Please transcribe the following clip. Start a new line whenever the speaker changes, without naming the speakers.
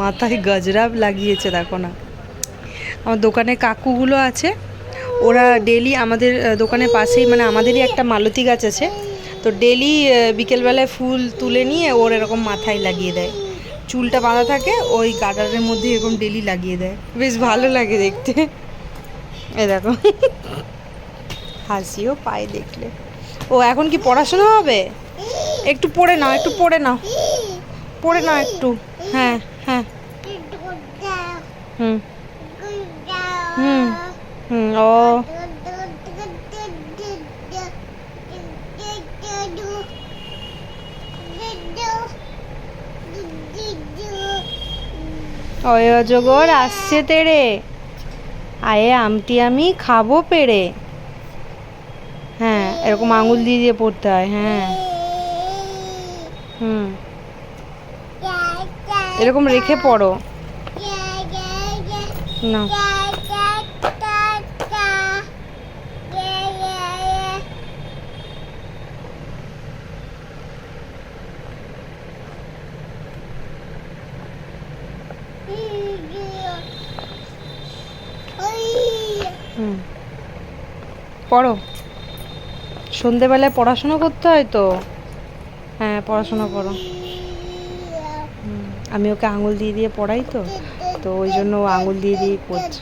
মাথায় গজরা লাগিয়েছে, দেখো না। আমার দোকানে কাকুগুলো আছে, ওরা ডেলি আমাদের দোকানের পাশেই, মানে আমাদেরই একটা মালতী গাছ আছে, তো ডেলি বিকেলবেলায় ফুল তুলে নিয়ে ওর এরকম মাথায় লাগিয়ে দেয়। চুলটা বাঁধা থাকে, ওই গার্ডারের মধ্যে এরকম ডেলি লাগিয়ে দেয়, বেশ ভালো লাগে দেখতে। এই দেখো, হাসিও পায় দেখলে। ও এখন কি পড়াশোনা হবে? একটু পড়ে নাও, একটু পড়ে নাও, পড়ে নাও একটু। হ্যাঁ হ্যাঁ, হুম হুম হুম। ও ওই অজগর আসছে তেরে, আয়ে আমটি আমি খাবো পেড়ে। হ্যাঁ, এরকম আঙুল দিয়ে দিয়ে পড়তে হয়। হ্যাঁ, হুম, এরকম রেখে পড়ো না। হুম, পড়ো, সন্ধেবেলায় পড়াশোনা করতে হয় তো। হ্যাঁ, পড়াশোনা করো। আমি ওকে আঙুল দিয়ে দিয়ে পড়াই তো, তো ওই জন্য ও আঙুল দিয়ে দিয়ে পড়ছে।